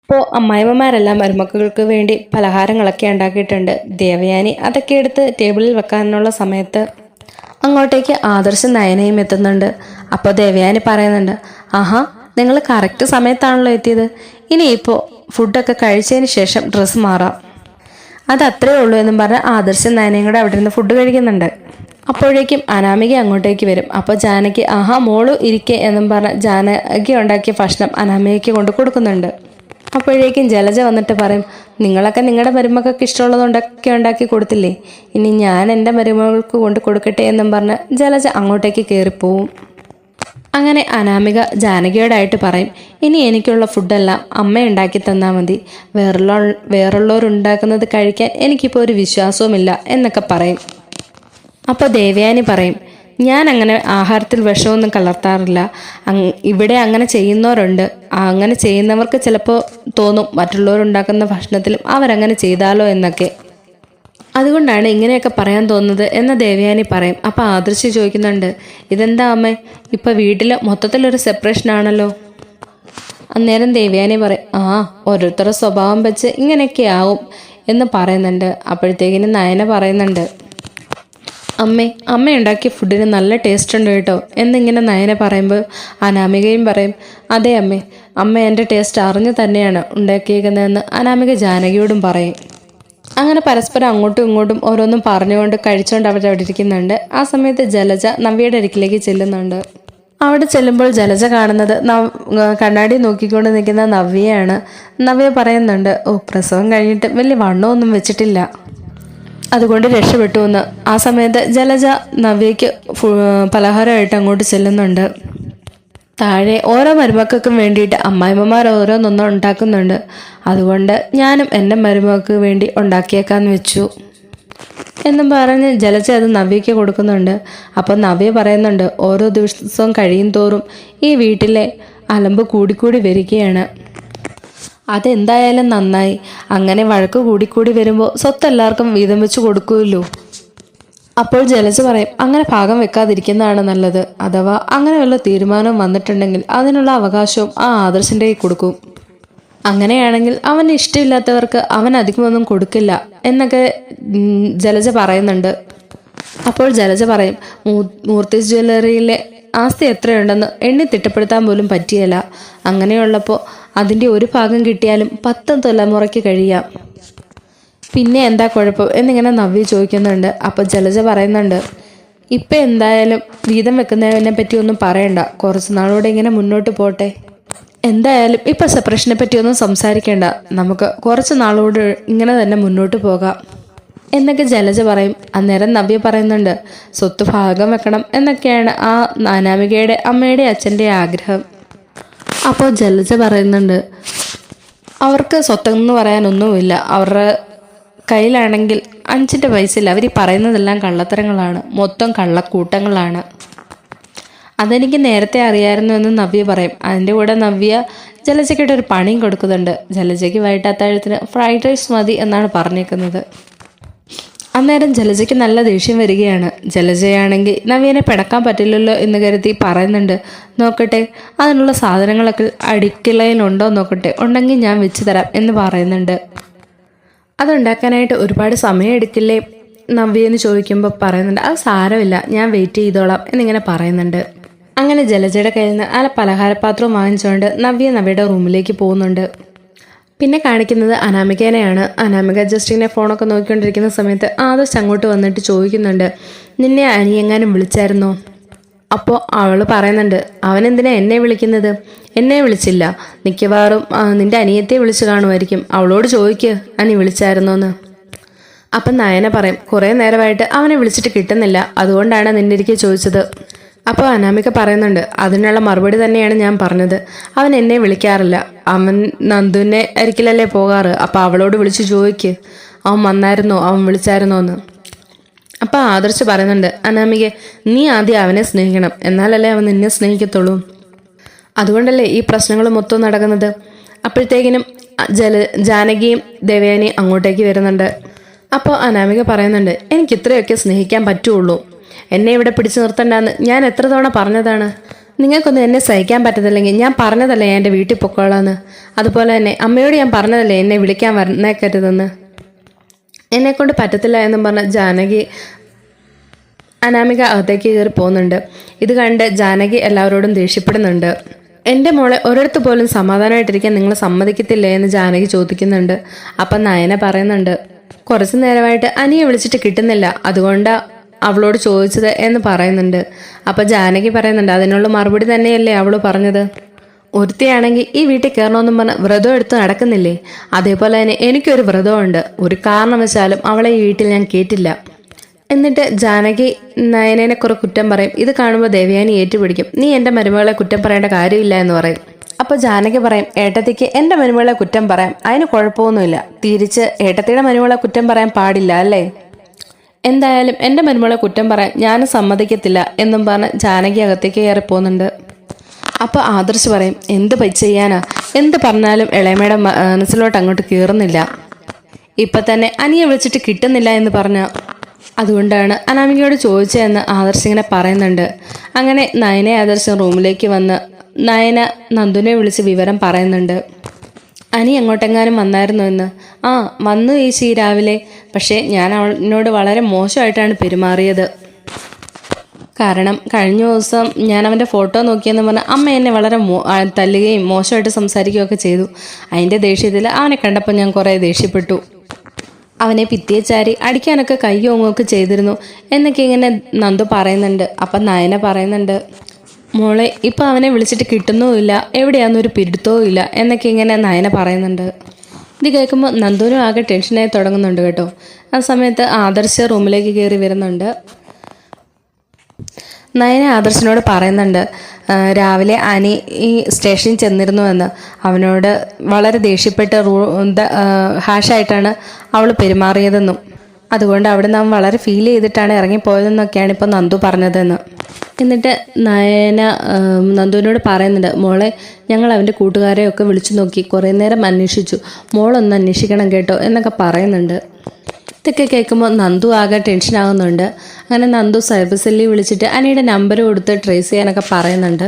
അപ്പോൾ അമ്മായിമ്മമാരെല്ലാം മരുമക്കൾക്ക് വേണ്ടി പലഹാരങ്ങളൊക്കെ ഉണ്ടാക്കിയിട്ടുണ്ട്. ദേവയാനി അതൊക്കെ എടുത്ത് ടേബിളിൽ വെക്കാനുള്ള സമയത്ത് അങ്ങോട്ടേക്ക് ആദർശം നയനയും എത്തുന്നുണ്ട്. അപ്പോൾ ദേവയാനി പറയുന്നുണ്ട്, ആഹാ നിങ്ങൾ കറക്റ്റ് സമയത്താണല്ലോ എത്തിയത്. ഇനിയിപ്പോൾ ഫുഡൊക്കെ കഴിച്ചതിന് ശേഷം ഡ്രസ്സ് മാറാം, അത് അത്രേ ഉള്ളൂ എന്നും പറഞ്ഞ് ആദർശം നയനയും കൂടെ അവിടെ നിന്ന് ഫുഡ് കഴിക്കുന്നുണ്ട്. അപ്പോഴേക്കും അനാമിക അങ്ങോട്ടേക്ക് വരും. അപ്പോൾ ജാനകി ആഹാ മോളു ഇരിക്കെ എന്നും പറഞ്ഞ് ജാനകി ഉണ്ടാക്കിയ ഭക്ഷണം അനാമികയ്ക്ക് കൊണ്ട് കൊടുക്കുന്നുണ്ട്. അപ്പോഴേക്കും ജലജ വന്നിട്ട് പറയും, നിങ്ങളൊക്കെ നിങ്ങളുടെ മരുമകൾക്ക് ഇഷ്ടമുള്ളതുണ്ടൊക്കെ ഉണ്ടാക്കി കൊടുത്തില്ലേ, ഇനി ഞാൻ എൻ്റെ മരുമകൾക്ക് കൊണ്ട് കൊടുക്കട്ടെ എന്നും പറഞ്ഞ് ജലജ അങ്ങോട്ടേക്ക് കയറിപ്പോവും. അങ്ങനെ അനാമിക ജാനകിയോടായിട്ട് പറയും, ഇനി എനിക്കുള്ള ഫുഡെല്ലാം അമ്മ ഉണ്ടാക്കി തന്നാൽ മതി, വേറുള്ളവരുണ്ടാക്കുന്നത് കഴിക്കാൻ എനിക്കിപ്പോൾ ഒരു വിശ്വാസവുമില്ല എന്നൊക്കെ പറയും. അപ്പോൾ ദേവയാനി പറയും, ഞാൻ അങ്ങനെ ആഹാരത്തിൽ വിഷമൊന്നും കലർത്താറില്ല. ഇവിടെ അങ്ങനെ ചെയ്യുന്നവരുണ്ട്. അങ്ങനെ ചെയ്യുന്നവർക്ക് ചിലപ്പോൾ തോന്നും മറ്റുള്ളവരുണ്ടാക്കുന്ന ഭക്ഷണത്തിലും അവരങ്ങനെ ചെയ്താലോ എന്നൊക്കെ, അതുകൊണ്ടാണ് ഇങ്ങനെയൊക്കെ പറയാൻ തോന്നുന്നത് എന്ന് ദേവയാനി പറയും. അപ്പോൾ ആദർശി ചോദിക്കുന്നുണ്ട്, ഇതെന്താ അമ്മേ ഇപ്പം വീട്ടിൽ മൊത്തത്തിലൊരു സെപ്പറേഷൻ ആണല്ലോ. അന്നേരം ദേവയാനി പറയും, ഓരോരുത്തരുടെ സ്വഭാവം വെച്ച് ഇങ്ങനെയൊക്കെ ആവും എന്ന് പറയുന്നുണ്ട്. അപ്പോഴത്തേക്കിന് നയന പറയുന്നുണ്ട്, അമ്മ ഉണ്ടാക്കിയ ഫുഡിന് നല്ല ടേസ്റ്റ് ഉണ്ട് കേട്ടോ എന്നിങ്ങനെ നയന പറയുമ്പോൾ അനാമികയും പറയും, അതെ അമ്മ എൻ്റെ ടേസ്റ്റ് അറിഞ്ഞു തന്നെയാണ് ഉണ്ടാക്കിയേക്കുന്നതെന്ന് അനാമിക ജാനകിയോടും പറയും. അങ്ങനെ പരസ്പരം അങ്ങോട്ടും ഇങ്ങോട്ടും ഓരോന്നും പറഞ്ഞുകൊണ്ട് കഴിച്ചുകൊണ്ട് അവിടെ ഇരിക്കുന്നുണ്ട്. ആ സമയത്ത് ജലജ നവ്യയുടെ അരികിലേക്ക് ചെല്ലുന്നുണ്ട്. അവിടെ ചെല്ലുമ്പോൾ ജലജ കാണുന്നത് കണ്ണാടി നോക്കിക്കൊണ്ട് നിൽക്കുന്ന നവ്യയാണ്. നവ്യ പറയുന്നുണ്ട്, പ്രസവം കഴിഞ്ഞിട്ട് വലിയ വണ്ണമൊന്നും വെച്ചിട്ടില്ല, അതുകൊണ്ട് രക്ഷപ്പെട്ടു എന്ന്. ആ സമയത്ത് ജലജ നവ്യയ്ക്ക് പലഹാരമായിട്ട് അങ്ങോട്ട് ചെല്ലുന്നുണ്ട്. താഴെ ഓരോ മരുമക്കൾക്കും വേണ്ടിയിട്ട് അമ്മായിമ്മമാർ ഓരോന്നൊന്നും ഉണ്ടാക്കുന്നുണ്ട്. അതുകൊണ്ട് ഞാനും എൻ്റെ മരുമകൾക്ക് വേണ്ടി ഉണ്ടാക്കിയേക്കാന്ന് വെച്ചു എന്നും പറഞ്ഞ് ജലജ അത് നവ്യയ്ക്ക് കൊടുക്കുന്നുണ്ട്. അപ്പം നവ്യ പറയുന്നുണ്ട്, ഓരോ ദിവസവും കഴിയും തോറും ഈ വീട്ടിലെ അലമ്പ് കൂടിക്കൂടി വരികയാണ്. അതെന്തായാലും നന്നായി. അങ്ങനെ വഴക്ക് കൂടിക്കൂടി വരുമ്പോൾ സ്വത്ത് എല്ലാവർക്കും വീതം വെച്ച് കൊടുക്കുമല്ലോ. അപ്പോൾ ജലജ പറയും, അങ്ങനെ ഭാഗം വെക്കാതിരിക്കുന്നതാണ് നല്ലത്. അഥവാ അങ്ങനെ വല്ല തീരുമാനവും വന്നിട്ടുണ്ടെങ്കിൽ അതിനുള്ള അവകാശവും ആ ആദർശിൻ്റെ കയ്യിൽ കൊടുക്കും. അങ്ങനെയാണെങ്കിൽ അവന് ഇഷ്ടമില്ലാത്തവർക്ക് അവൻ അധികമൊന്നും കൊടുക്കില്ല എന്നൊക്കെ ജലജ പറയുന്നുണ്ട്. അപ്പോൾ ജലജ പറയും, മൂർത്തീസ് ജ്വല്ലറിയിലെ ആസ്തി എത്രയുണ്ടെന്ന് എണ്ണി തിട്ടപ്പെടുത്താൻ പോലും പറ്റിയല്ല. അങ്ങനെയുള്ളപ്പോൾ അതിൻ്റെ ഒരു ഭാഗം കിട്ടിയാലും 10 തലമുറയ്ക്ക് കഴിയാം. പിന്നെ എന്താ കുഴപ്പം എന്നിങ്ങനെ നവ്യ ചോദിക്കുന്നുണ്ട്. അപ്പോൾ ജലജ പറയുന്നുണ്ട്, ഇപ്പം എന്തായാലും വീതം വെക്കുന്നതിനെ പറ്റി ഒന്നും പറയണ്ട, കുറച്ച് നാളോടെ ഇങ്ങനെ മുന്നോട്ട് പോട്ടെ. എന്തായാലും ഇപ്പം സെപ്പറേഷനെ പറ്റിയൊന്നും സംസാരിക്കേണ്ട, നമുക്ക് കുറച്ച് നാളോട് ഇങ്ങനെ തന്നെ മുന്നോട്ട് പോകാം എന്നൊക്കെ ജലജ പറയും. അന്നേരം നവ്യ പറയുന്നുണ്ട്, സ്വത്ത് ഭാഗം വെക്കണം എന്നൊക്കെയാണ് ആ അനാമികയുടെ അമ്മയുടെ അച്ഛൻ്റെ ആഗ്രഹം. അപ്പോൾ ജലജ പറയുന്നുണ്ട്, അവർക്ക് സ്വത്തെന്ന് പറയാനൊന്നുമില്ല, അവരുടെ കയ്യിലാണെങ്കിൽ 5 പൈസയില്ല. അവർ പറയുന്നതെല്ലാം കള്ളത്തരങ്ങളാണ്, മൊത്തം കള്ളക്കൂട്ടങ്ങളാണ്. അതെനിക്ക് നേരത്തെ അറിയാമായിരുന്നു എന്ന് നവ്യ പറയും. അതിൻ്റെ കൂടെ നവ്യ ജലജയ്ക്കിട്ട് ഒരു പണിയും കൊടുക്കുന്നുണ്ട്. ജലജയ്ക്ക് വൈകിട്ട് അത്താഴത്തിന് ഫ്രൈഡ് റൈസ് മതി എന്നാണ് പറഞ്ഞേക്കുന്നത്. അന്നേരം ജലജയ്ക്ക് നല്ല ദേഷ്യം വരികയാണ്. ജലജയാണെങ്കിൽ നവ്യനെ പിടക്കാൻ പറ്റില്ലല്ലോ എന്ന് കരുതി പറയുന്നുണ്ട്, നോക്കട്ടെ അതിനുള്ള സാധനങ്ങളൊക്കെ അടുക്കളയിലുണ്ടോ നോക്കട്ടെ, ഉണ്ടെങ്കിൽ ഞാൻ വെച്ച് തരാം എന്ന് പറയുന്നുണ്ട്. അതുണ്ടാക്കാനായിട്ട് ഒരുപാട് സമയം എടുക്കില്ലേ നവ്യെന്ന് ചോദിക്കുമ്പോൾ പറയുന്നുണ്ട്, അത് സാരമില്ല ഞാൻ വെയിറ്റ് ചെയ്തോളാം എന്നിങ്ങനെ പറയുന്നുണ്ട്. അങ്ങനെ ജലജയുടെ കയ്യിൽ നിന്ന് ആ പലഹാരപാത്രം വാങ്ങിച്ചുകൊണ്ട് നവ്യയുടെ റൂമിലേക്ക് പോകുന്നുണ്ട്. പിന്നെ കാണിക്കുന്നത് അനാമികേനെയാണ്. അനാമിക ജസ്റ്റ് ഇങ്ങനെ ഫോണൊക്കെ നോക്കിക്കൊണ്ടിരിക്കുന്ന സമയത്ത് ആദർശ് അങ്ങോട്ട് വന്നിട്ട് ചോദിക്കുന്നുണ്ട്, നിന്നെ അനിയെങ്ങാനും വിളിച്ചായിരുന്നോ? അപ്പോൾ അവൾ പറയുന്നുണ്ട്, അവനെന്തിനാ എന്നെ വിളിക്കുന്നത്? എന്നെ വിളിച്ചില്ല, മിക്കവാറും നിന്റെ അനിയത്തെ വിളിച്ച് കാണുമായിരിക്കും, അവളോട് ചോദിക്ക് അനി വിളിച്ചായിരുന്നോന്ന്. അപ്പം നയന പറയും, കുറേ നേരമായിട്ട് അവനെ വിളിച്ചിട്ട് കിട്ടുന്നില്ല, അതുകൊണ്ടാണ് നിന്റെ ഇരിക്കെ ചോദിച്ചത്. അപ്പോൾ അനാമിക പറയുന്നുണ്ട്, അതിനുള്ള മറുപടി തന്നെയാണ് ഞാൻ പറഞ്ഞത്, അവൻ എന്നെ വിളിക്കാറില്ല, അവൻ നന്ദുവിനെ ഒരിക്കലല്ലേ പോകാറ്, അപ്പോൾ അവളോട് വിളിച്ച് ചോദിക്ക് അവൻ വന്നായിരുന്നോ, അവൻ വിളിച്ചായിരുന്നോ എന്ന്. അപ്പോൾ ആദർശ് പറയുന്നുണ്ട്, അനാമികെ നീ ആദ്യം അവനെ സ്നേഹിക്കണം, എന്നാലല്ലേ അവൻ നിന്നെ സ്നേഹിക്കത്തുള്ളൂ, അതുകൊണ്ടല്ലേ ഈ പ്രശ്നങ്ങൾ മൊത്തം നടക്കുന്നത്. അപ്പോഴത്തേക്കിനും ജാനകിയും ദേവയാനിയും അങ്ങോട്ടേക്ക് വരുന്നുണ്ട്. അപ്പോൾ അനാമിക പറയുന്നുണ്ട്, എനിക്ക് ഇത്രയൊക്കെ സ്നേഹിക്കാൻ പറ്റുള്ളൂ, എന്നെ ഇവിടെ പിടിച്ചു നിർത്തണ്ടെന്ന് ഞാൻ എത്ര തവണ പറഞ്ഞതാണ്. നിങ്ങൾക്കൊന്നും എന്നെ സഹിക്കാൻ പറ്റത്തില്ലെങ്കിൽ ഞാൻ പറഞ്ഞതല്ലേ ഞാൻ എൻ്റെ വീട്ടിൽ പൊക്കോളാന്ന്. അതുപോലെ തന്നെ അമ്മയോട് ഞാൻ പറഞ്ഞതല്ലേ എന്നെ വിളിക്കാൻ വന്നേക്കരുതെന്ന്. എന്നെക്കൊണ്ട് പറ്റത്തില്ല എന്നും പറഞ്ഞ് ജാനകി അനാമിക അകത്തേക്ക് കയറി പോകുന്നുണ്ട്. ഇത് കണ്ട് ജാനകി എല്ലാവരോടും ദേഷ്യപ്പെടുന്നുണ്ട്. എൻ്റെ മോളെ ഒരിടത്ത് പോലും സമാധാനമായിട്ടിരിക്കാൻ നിങ്ങൾ സമ്മതിക്കത്തില്ലേ എന്ന് ജാനകി ചോദിക്കുന്നുണ്ട്. അപ്പം നയന പറയുന്നുണ്ട്, കുറച്ചു നേരമായിട്ട് അനിയെ വിളിച്ചിട്ട് കിട്ടുന്നില്ല, അതുകൊണ്ടാ അവളോട് ചോദിച്ചത് എന്ന് പറയുന്നുണ്ട്. അപ്പം ജാനകി പറയുന്നുണ്ട്, അതിനുള്ള മറുപടി തന്നെയല്ലേ അവള് പറഞ്ഞത്. ഒരുത്തിയാണെങ്കിൽ ഈ വീട്ടിൽ കയറണമെന്നും പറഞ്ഞ് വ്രതം എടുത്ത് നടക്കുന്നില്ലേ, അതേപോലെ തന്നെ എനിക്കൊരു വ്രതമുണ്ട്. ഒരു കാരണവശാലും അവളെ ഈ വീട്ടിൽ ഞാൻ കേട്ടില്ല. എന്നിട്ട് ജാനകി നയനനെ കുറെ കുറ്റം പറയും. ഇത് കാണുമ്പോൾ ദേവയാനി ഏറ്റുപിടിക്കും. നീ എൻ്റെ മരുമകളെ കുറ്റം പറയേണ്ട കാര്യമില്ല എന്ന് പറയും. അപ്പോൾ ജാനകി പറയും, ഏട്ടത്തിക്ക് എൻ്റെ മരുമകളെ കുറ്റം പറയാം, അതിന് കുഴപ്പമൊന്നുമില്ല. തിരിച്ച് ഏട്ടത്തിയുടെ മരുമകളെ കുറ്റം പറയാൻ പാടില്ല അല്ലേ? എന്തായാലും എൻ്റെ മരുമകളെ കുറ്റം പറയാൻ ഞാനും സമ്മതിക്കത്തില്ല എന്നും പറഞ്ഞ് ജാനകി അകത്തേക്ക് കയറി പോകുന്നുണ്ട്. അപ്പോൾ ആദർശ് പറയും, എന്ത് ചെയ്യാനാ, എന്ത് പറഞ്ഞാലും ഇളയമയുടെ മനസ്സിലോട്ട് അങ്ങോട്ട് കയറുന്നില്ല. ഇപ്പം തന്നെ അനിയെ വിളിച്ചിട്ട് കിട്ടുന്നില്ല എന്ന് പറഞ്ഞ അതുകൊണ്ടാണ് അനാമികയോട് ചോദിച്ചതെന്ന് ആദർശ് ഇങ്ങനെ പറയുന്നുണ്ട്. അങ്ങനെ നയനെ ആദർശം റൂമിലേക്ക് വന്ന് നയന നന്ദുനെ വിളിച്ച് വിവരം പറയുന്നുണ്ട്. അനി എങ്ങോട്ടെങ്ങാനും വന്നായിരുന്നു എന്ന്. ആ വന്നു ചേച്ചി രാവിലെ. പക്ഷേ ഞാൻ അവനോട് വളരെ മോശമായിട്ടാണ് പെരുമാറിയത്. കാരണം കഴിഞ്ഞ ദിവസം ഞാൻ അവൻ്റെ ഫോട്ടോ നോക്കിയെന്ന് പറഞ്ഞാൽ അമ്മ എന്നെ വളരെ തല്ലുകയും മോശമായിട്ട് സംസാരിക്കുകയൊക്കെ ചെയ്തു. അതിൻ്റെ ദേഷ്യത്തിൽ അവനെ കണ്ടപ്പോൾ ഞാൻ കുറേ ദേഷ്യപ്പെട്ടു. അവനെ ഭിത്തിയെ ചാരി അടിക്കാനൊക്കെ കയ്യോങ്ങൊക്കെ ചെയ്തിരുന്നു എന്നൊക്കെ ഇങ്ങനെ നന്ദു പറയുന്നുണ്ട്. അപ്പം നയന പറയുന്നുണ്ട്, മോളെ ഇപ്പം അവനെ വിളിച്ചിട്ട് കിട്ടുന്നുമില്ല, എവിടെയാണെന്നൊരു പിടുത്തവും ഇല്ല എന്നൊക്കെ ഇങ്ങനെ നയന പറയുന്നുണ്ട്. ഇത് കേൾക്കുമ്പോൾ നന്ദുവിനും ആകെ ടെൻഷനായി തുടങ്ങുന്നുണ്ട് കേട്ടോ. ആ സമയത്ത് ആദർശ് റൂമിലേക്ക് കയറി വരുന്നുണ്ട്. നയന ആദർശിനോട് പറയുന്നുണ്ട്, രാവിലെ അനി ഈ സ്റ്റേഷനിൽ ചെന്നിരുന്നുവെന്ന്. അവനോട് വളരെ ദേഷ്യപ്പെട്ട് ഹാഷായിട്ടാണ് അവൾ പെരുമാറിയതെന്നും അതുകൊണ്ട് അവിടെ നാം വളരെ ഫീൽ ചെയ്തിട്ടാണ് ഇറങ്ങിപ്പോയതെന്നൊക്കെയാണ് ഇപ്പോൾ നന്ദു പറഞ്ഞതെന്ന്. എന്നിട്ട് നയന നന്ദുവിനോട് പറയുന്നുണ്ട്, മോളെ ഞങ്ങൾ അവൻ്റെ കൂട്ടുകാരെയൊക്കെ വിളിച്ചു നോക്കി, കുറേ നേരം അന്വേഷിച്ചു, മോളൊന്ന് അന്വേഷിക്കണം കേട്ടോ എന്നൊക്കെ പറയുന്നുണ്ട്. ഇതൊക്കെ കേൾക്കുമ്പോൾ നന്ദു ആകെ ടെൻഷനാകുന്നുണ്ട്. അങ്ങനെ നന്ദു സൈബർ സെല്ലിൽ വിളിച്ചിട്ട് അനിയുടെ നമ്പർ കൊടുത്ത് ട്രേസ് ചെയ്യാനൊക്കെ പറയുന്നുണ്ട്.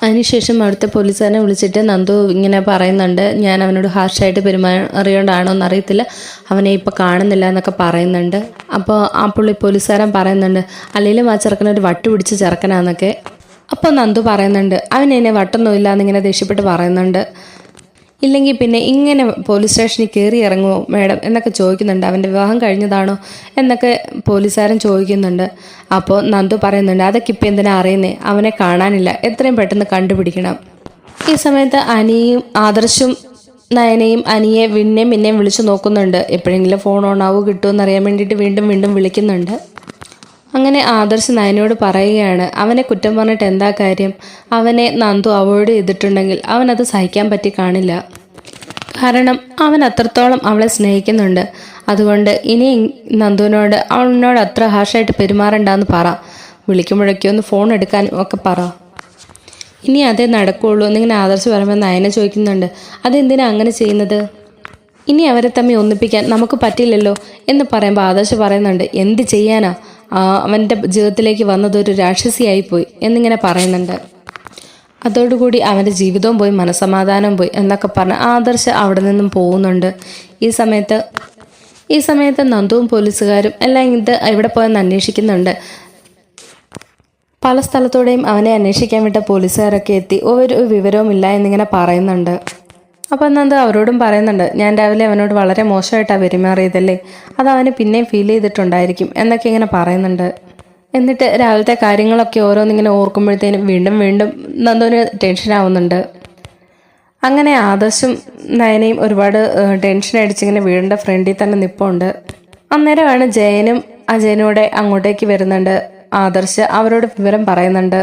അതിനുശേഷം അവിടുത്തെ പോലീസുകാരനെ വിളിച്ചിട്ട് നന്ദു ഇങ്ങനെ പറയുന്നുണ്ട്, ഞാൻ അവനോട് ഹാർഷായിട്ട് പെരുമാറിയോണ്ടാണോ എന്നറിയത്തില്ല, അവനെ ഇപ്പോൾ കാണുന്നില്ല എന്നൊക്കെ പറയുന്നുണ്ട്. അപ്പോൾ ആ പോലീസുകാരൻ പറയുന്നുണ്ട്, അല്ലെങ്കിലും ആ ചെറുക്കനൊരു വട്ട് പിടിച്ച് ചെറുക്കനാന്നൊക്കെ. അപ്പോൾ നന്ദു പറയുന്നുണ്ട്, അവനെന്നെ വട്ടൊന്നുമില്ല എന്നിങ്ങനെ ദേഷ്യപ്പെട്ട് പറയുന്നുണ്ട്. ഇല്ലെങ്കിൽ പിന്നെ ഇങ്ങനെ പോലീസ് സ്റ്റേഷനിൽ കയറി ഇറങ്ങുമോ മാഡം എന്നൊക്കെ ചോദിക്കുന്നുണ്ട്. അവൻ്റെ വിവാഹം കഴിഞ്ഞതാണോ എന്നൊക്കെ പോലീസുകാരൻ ചോദിക്കുന്നുണ്ട്. അപ്പോൾ നന്ദു പറയുന്നുണ്ട്, അതൊക്കെ ഇപ്പം എന്തിനാ അറിയുന്നേ, അവനെ കാണാനില്ല, എത്രയും പെട്ടെന്ന് കണ്ടുപിടിക്കണം. ഈ സമയത്ത് അനിയും ആദർശും നയനയും അനിയെ പിന്നെയും വിളിച്ചു നോക്കുന്നുണ്ട്. എപ്പോഴെങ്കിലും ഫോൺ ഓൺ ആവോ കിട്ടുമെന്ന് അറിയാൻ വേണ്ടിയിട്ട് വീണ്ടും വീണ്ടും വിളിക്കുന്നുണ്ട്. അങ്ങനെ ആദർശ് നയനോട് പറയുകയാണ്, അവനെ കുറ്റം പറഞ്ഞിട്ട് എന്താ കാര്യം, അവനെ നന്ദു അവോയ്ഡ് ചെയ്തിട്ടുണ്ടെങ്കിൽ അവനത് സഹിക്കാൻ പറ്റി കാണില്ല. കാരണം അവൻ അത്രത്തോളം അവളെ സ്നേഹിക്കുന്നുണ്ട്. അതുകൊണ്ട് ഇനി നന്ദുവിനോട് അവനോട് അത്ര ഹാർഷായിട്ട് പെരുമാറണ്ടെന്ന് പറ, വിളിക്കുമ്പോഴൊക്കെ ഒന്ന് ഫോൺ എടുക്കാനും ഒക്കെ പറ. ഇനി അതേ നടക്കുകയുള്ളൂ എന്നിങ്ങനെ ആദർശ് പറയുമ്പോൾ നയന ചോദിക്കുന്നുണ്ട്, അതെന്തിനാ അങ്ങനെ ചെയ്യുന്നത്, ഇനി അവരെ തമ്മിൽ ഒന്നിപ്പിക്കാൻ നമുക്ക് പറ്റില്ലല്ലോ എന്ന് പറയുമ്പോൾ ആദർശ് പറയുന്നുണ്ട്, എന്ത് ചെയ്യാനാ, അവൻ്റെ ജീവിതത്തിലേക്ക് വന്നതൊരു രാക്ഷസിയായിപ്പോയി എന്നിങ്ങനെ പറയുന്നുണ്ട്. അതോടുകൂടി അവൻ്റെ ജീവിതവും പോയി, മനസ്സമാധാനം പോയി എന്നൊക്കെ പറഞ്ഞ് ആദർശ് അവിടെ നിന്നും പോകുന്നുണ്ട്. ഈ സമയത്ത് നന്ദുവും പോലീസുകാരും എല്ലാം ഇത് എവിടെ പോയെന്ന് അന്വേഷിക്കുന്നുണ്ട്. പല സ്ഥലത്തൂടെയും അവനെ അന്വേഷിക്കാൻ വിട്ട പോലീസുകാരൊക്കെ എത്തി ഒരു വിവരവുമില്ല എന്നിങ്ങനെ പറയുന്നുണ്ട്. അപ്പോൾ നന്ദു അവരോടും പറയുന്നുണ്ട്, ഞാൻ രാവിലെ അവനോട് വളരെ മോശമായിട്ടാണ് പെരുമാറിയതല്ലേ, അത് അവന് പിന്നെയും ഫീൽ ചെയ്തിട്ടുണ്ടായിരിക്കും എന്നൊക്കെ ഇങ്ങനെ പറയുന്നുണ്ട്. എന്നിട്ട് രാവിലത്തെ കാര്യങ്ങളൊക്കെ ഓരോന്നിങ്ങനെ ഓർക്കുമ്പോഴത്തേനും വീണ്ടും വീണ്ടും നന്ദുവിന് ടെൻഷനാവുന്നുണ്ട്. അങ്ങനെ ആദർശും നയനയും ഒരുപാട് ടെൻഷൻ അടിച്ചിങ്ങനെ വീടിൻ്റെ ഫ്രണ്ടിൽ തന്നെ നിൽപ്പുണ്ട്. അന്നേരമാണ് ജയനും അജയനൂടെ അങ്ങോട്ടേക്ക് വരുന്നുണ്ട്. ആദർശ് അവരോട് വിവരം പറയുന്നുണ്ട്.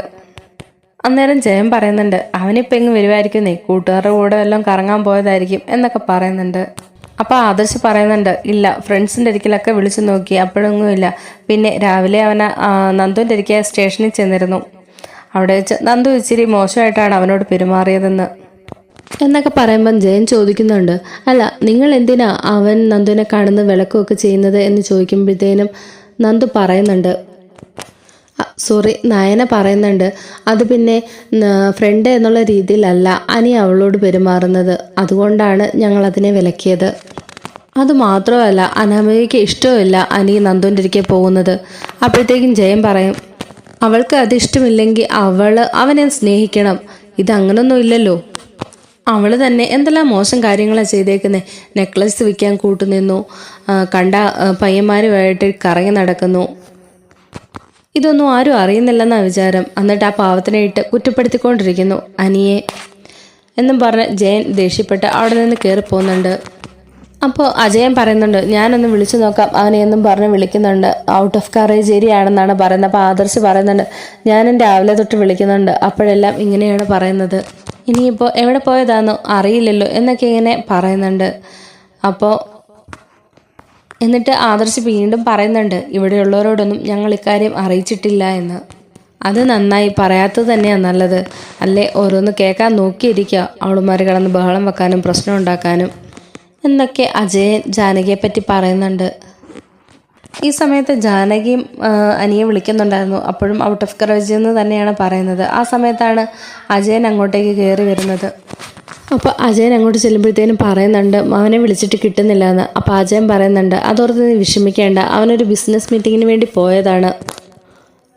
അന്നേരം ജയൻ പറയുന്നുണ്ട്, അവനിപ്പോൾ എങ്ങ് വരുമായിരിക്കുന്നേ, കൂട്ടുകാരുടെ കൂടെ എല്ലാം കറങ്ങാൻ പോയതായിരിക്കും എന്നൊക്കെ പറയുന്നുണ്ട്. അപ്പോൾ ആദർശ് പറയുന്നുണ്ട്, ഇല്ല, ഫ്രണ്ട്സിൻ്റെ ഒരിക്കലൊക്കെ വിളിച്ചു നോക്കി, അപ്പോഴൊന്നും ഇല്ല. പിന്നെ രാവിലെ അവനെ നന്ദുവിൻ്റെ ഒരിക്കൽ സ്റ്റേഷനിൽ ചെന്നിരുന്നു, അവിടെ വെച്ച് നന്ദു ഇച്ചിരി മോശമായിട്ടാണ് അവനോട് പെരുമാറിയതെന്ന് എന്നൊക്കെ പറയുമ്പം ജയൻ ചോദിക്കുന്നുണ്ട്, അല്ല നിങ്ങൾ എന്തിനാ അവൻ നന്ദുവിനെ കാണുന്ന വിളക്കുമൊക്കെ ചെയ്യുന്നത് എന്ന് ചോദിക്കുമ്പോഴത്തേനും നന്ദു പറയുന്നുണ്ട്, സോറി, നയന പറയുന്നുണ്ട്. അത് പിന്നെ ഫ്രണ്ട് എന്നുള്ള രീതിയിലല്ല അനി അവളോട് പെരുമാറുന്നത്, അതുകൊണ്ടാണ് ഞങ്ങൾ അതിനെ വിലക്കിയത്. അതുമാത്രമല്ല, അനാമികയ്ക്ക് ഇഷ്ടമില്ല അനി നന്ദുവിൻ്റെ ഇരിക്കെ പോകുന്നത്. അപ്പോഴത്തേക്കും ജയൻ പറയും, അവൾക്ക് അത് ഇഷ്ടമില്ലെങ്കിൽ അവനെ സ്നേഹിക്കണം. ഇതങ്ങനൊന്നും ഇല്ലല്ലോ. അവൾ തന്നെ എന്തെല്ലാം മോശം കാര്യങ്ങളാണ് ചെയ്തേക്കുന്നത്. നെക്ലസ് വിൽക്കാൻ കൂട്ടുനിന്നു, കണ്ട പയ്യന്മാരുമായിട്ട് കറങ്ങി നടക്കുന്നു. ഇതൊന്നും ആരും അറിയുന്നില്ലെന്നാണ് വിചാരം. എന്നിട്ട് ആ പാവത്തിനെ ഇട്ട് കുറ്റപ്പെടുത്തിക്കൊണ്ടിരിക്കുന്നു അനിയെ എന്നും പറഞ്ഞ് ജയൻ ദേഷ്യപ്പെട്ട് അവിടെ നിന്ന് കയറിപ്പോകുന്നുണ്ട്. അപ്പോൾ അജയൻ പറയുന്നുണ്ട്, ഞാനൊന്ന് വിളിച്ചു നോക്കാം അവനെ എന്നും പറഞ്ഞ് വിളിക്കുന്നുണ്ട്. ഔട്ട് ഓഫ് കറേജ് ഏരിയ ആണെന്നാണ് പറയുന്നത്. അപ്പോൾ ആദർശ് പറയുന്നുണ്ട്, ഞാനും രാവിലെ തൊട്ട് വിളിക്കുന്നുണ്ട്, അപ്പോഴെല്ലാം ഇങ്ങനെയാണ് പറയുന്നത്. ഇനിയിപ്പോൾ എവിടെ പോയതാണെന്നോ അറിയില്ലല്ലോ എന്നൊക്കെ ഇങ്ങനെ പറയുന്നുണ്ട്. അപ്പോൾ എന്നിട്ട് ആദർശ് വീണ്ടും പറയുന്നുണ്ട്, ഇവിടെയുള്ളവരോടൊന്നും ഞങ്ങൾ ഇക്കാര്യം അറിയിച്ചിട്ടില്ല എന്ന്. അത് നന്നായി, പറയാത്തത് തന്നെയാണ് നല്ലത്. അല്ലേ ഓരോന്ന് കേൾക്കാൻ നോക്കിയിരിക്കുക അവളുമാർ കിടന്ന് ബഹളം വെക്കാനും പ്രശ്നം ഉണ്ടാക്കാനും എന്നൊക്കെ അജയൻ ജാനകിയെ പറ്റി പറയുന്നുണ്ട്. ഈ സമയത്ത് ജാനകിയും അനിയെ വിളിക്കുന്നുണ്ടായിരുന്നു. അപ്പോഴും ഔട്ട് ഓഫ് കറേജ് എന്ന് തന്നെയാണ് പറയുന്നത്. ആ സമയത്താണ് അജയൻ അങ്ങോട്ടേക്ക് കയറി വരുന്നത്. അപ്പോൾ അജയൻ അങ്ങോട്ട് ചെല്ലുമ്പോഴത്തേനും പറയുന്നുണ്ട്, അവനെ വിളിച്ചിട്ട് കിട്ടുന്നില്ല എന്ന്. അപ്പോൾ അജയൻ പറയുന്നുണ്ട്, അതോർത്ത് നീ വിഷമിക്കേണ്ട, അവനൊരു ബിസിനസ് മീറ്റിങ്ങിന് വേണ്ടി പോയതാണ്.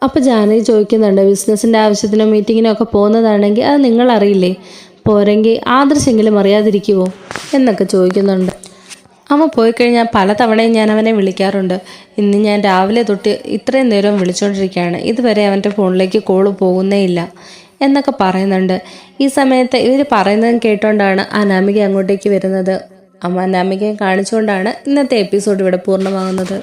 അപ്പോൾ ജാനകി ചോദിക്കുന്നുണ്ട്, ബിസിനസ്സിൻ്റെ ആവശ്യത്തിനോ മീറ്റിങ്ങിനോ ഒക്കെ പോകുന്നതാണെങ്കിൽ അത് നിങ്ങൾ അറിയില്ലേ, പോരെങ്കിൽ ആദർശെങ്കിലും അറിയാതിരിക്കുമോ എന്നൊക്കെ ചോദിക്കുന്നുണ്ട്. അവൻ പോയി കഴിഞ്ഞാൽ പലതവണയും ഞാൻ അവനെ വിളിക്കാറുണ്ട്. ഇന്ന് ഞാൻ രാവിലെ തൊട്ട് ഇത്രയും നേരം വിളിച്ചുകൊണ്ടിരിക്കുകയാണ്, ഇതുവരെ അവൻ്റെ ഫോണിലേക്ക് കോള് പോകുന്നേ ഇല്ല എന്നൊക്കെ പറയുന്നുണ്ട്. ഈ സമയത്ത് ഇവർ പറയുന്നതും കേട്ടുകൊണ്ടാണ് അനാമിക അങ്ങോട്ടേക്ക് വരുന്നത്. അനാമികയെ കാണിച്ചുകൊണ്ടാണ് ഇന്നത്തെ എപ്പിസോഡ് ഇവിടെ പൂർണ്ണമാകുന്നത്.